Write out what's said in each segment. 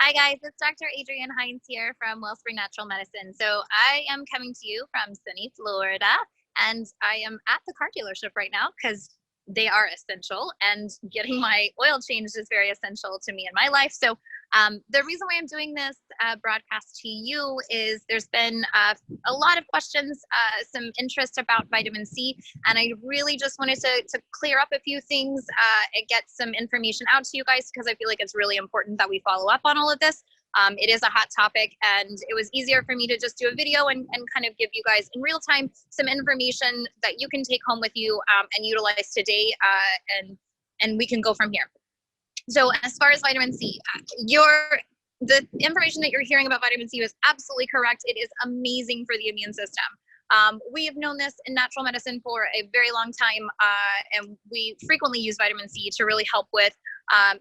Hi guys, it's Dr. Adriane Hines here from Wellspring Natural Medicine. So I am coming to you from sunny Florida, and I am at the car dealership right now because they are essential, and getting my oil changed is very essential to me in my life. So the reason why I'm doing this broadcast to you is there's been a lot of questions, some interest about vitamin C, and I really just wanted to clear up a few things and get some information out to you guys, because I feel like it's really important that we follow up on all of this. It is a hot topic, and it was easier for me to just do a video and kind of give you guys in real time some information that you can take home with you and utilize today, and we can go from here. So as far as vitamin C, the information that you're hearing about vitamin C is absolutely correct. It is amazing for the immune system. We have known this in natural medicine for a very long time, and we frequently use vitamin C to really help with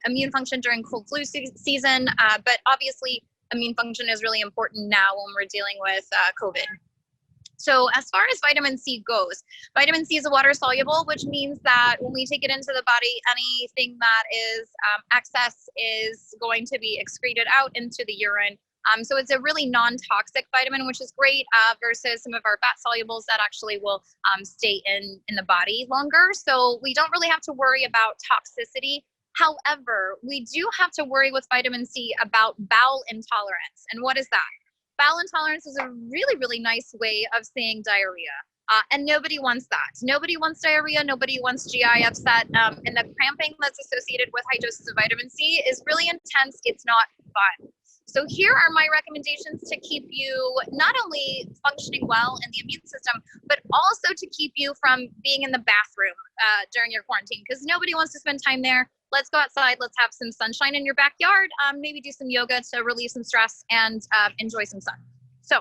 immune function during cold flu season, but obviously immune function is really important now when we're dealing with COVID. So as far as vitamin C goes, vitamin C is a water soluble, which means that when we take it into the body, anything that is excess is going to be excreted out into the urine. So it's a really non-toxic vitamin, which is great versus some of our fat solubles that actually will stay in the body longer. So we don't really have to worry about toxicity. However, we do have to worry with vitamin C about bowel intolerance. And what is that? Bowel intolerance is a really, really nice way of saying diarrhea. And nobody wants that. Nobody wants diarrhea. Nobody wants GI upset. And the cramping that's associated with high doses of vitamin C is really intense. It's not fun. So here are my recommendations to keep you not only functioning well in the immune system, but also to keep you from being in the bathroom during your quarantine, because nobody wants to spend time there. Let's go outside. Let's have some sunshine in your backyard. Maybe do some yoga to relieve some stress and enjoy some sun. So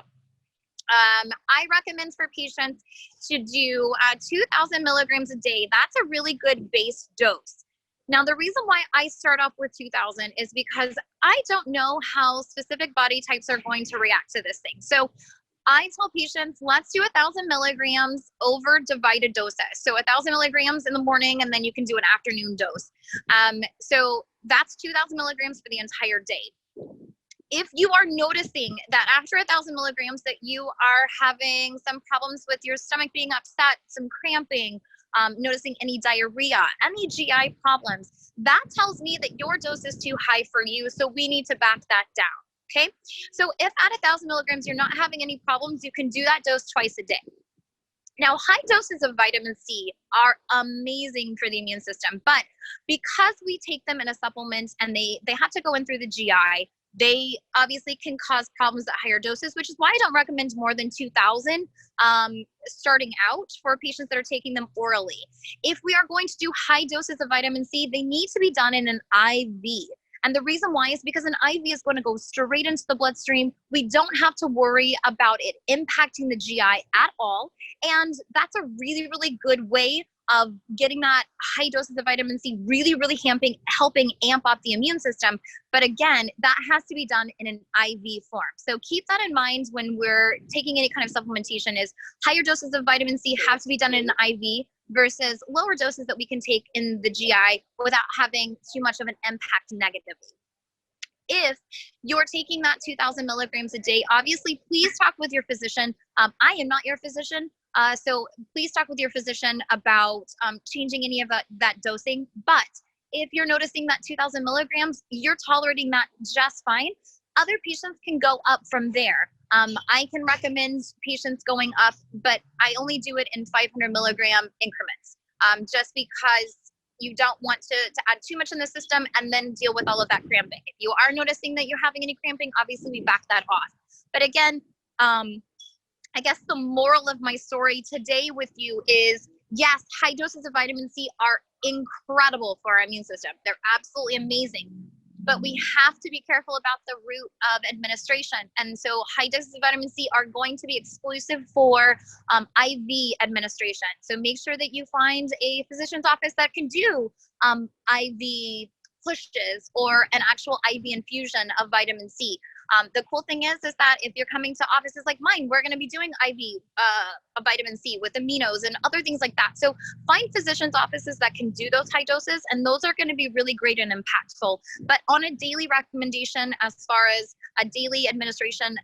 I recommend for patients to do 2,000 milligrams a day. That's a really good base dose. Now, the reason why I start off with 2,000 is because I don't know how specific body types are going to react to this thing. So I tell patients, let's do 1,000 milligrams over divided doses. So 1,000 milligrams in the morning, and then you can do an afternoon dose. So that's 2,000 milligrams for the entire day. If you are noticing that after 1,000 milligrams that you are having some problems with your stomach being upset, some cramping, noticing any diarrhea, any GI problems, that tells me that your dose is too high for you. So we need to back that down. Okay, so if at 1,000 milligrams you're not having any problems, you can do that dose twice a day. Now, high doses of vitamin C are amazing for the immune system, but because we take them in a supplement and they have to go in through the GI, they obviously can cause problems at higher doses, which is why I don't recommend more than 2,000 starting out for patients that are taking them orally. If we are going to do high doses of vitamin C, they need to be done in an IV. And the reason why is because an IV is going to go straight into the bloodstream. We don't have to worry about it impacting the GI at all. And that's a really, really good way of getting that high doses of vitamin C really, really helping amp up the immune system. But again, that has to be done in an IV form. So keep that in mind when we're taking any kind of supplementation, is higher doses of vitamin C have to be done in an IV versus lower doses that we can take in the GI without having too much of an impact negatively. If you're taking that 2,000 milligrams a day, obviously, please talk with your physician. I am not your physician, so please talk with your physician about changing any of that dosing. But if you're noticing that 2,000 milligrams, you're tolerating that just fine, other patients can go up from there. I can recommend patients going up, but I only do it in 500 milligram increments, just because you don't want to add too much in the system and then deal with all of that cramping. If you are noticing that you're having any cramping, obviously we back that off. But again, I guess the moral of my story today with you is, yes, high doses of vitamin C are incredible for our immune system. They're absolutely amazing. But we have to be careful about the route of administration. And so high doses of vitamin C are going to be exclusive for IV administration. So make sure that you find a physician's office that can do IV pushes or an actual IV infusion of vitamin C. The cool thing is that if you're coming to offices like mine, we're going to be doing IV of vitamin C with aminos and other things like that. So find physicians' offices that can do those high doses, and those are going to be really great and impactful. But on a daily recommendation, as far as a daily administration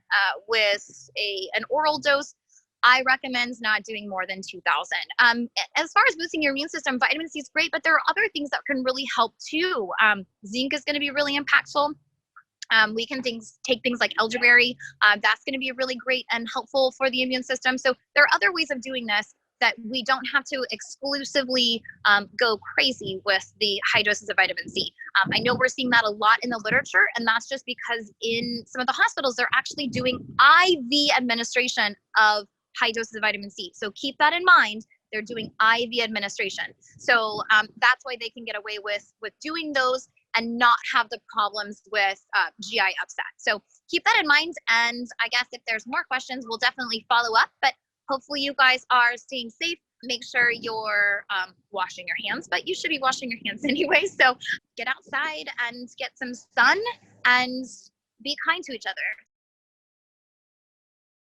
with an oral dose, I recommend not doing more than 2,000. As far as boosting your immune system, vitamin C is great, but there are other things that can really help too. Zinc is going to be really impactful. We can take things like elderberry. That's going to be really great and helpful for the immune system. So there are other ways of doing this that we don't have to exclusively go crazy with the high doses of vitamin C. I know we're seeing that a lot in the literature, and that's just because in some of the hospitals, they're actually doing IV administration of high doses of vitamin C. So keep that in mind. They're doing IV administration. So that's why they can get away with doing those and not have the problems with GI upset. So keep that in mind. And I guess if there's more questions, we'll definitely follow up. But hopefully you guys are staying safe. Make sure you're washing your hands, but you should be washing your hands anyway. So get outside and get some sun and be kind to each other.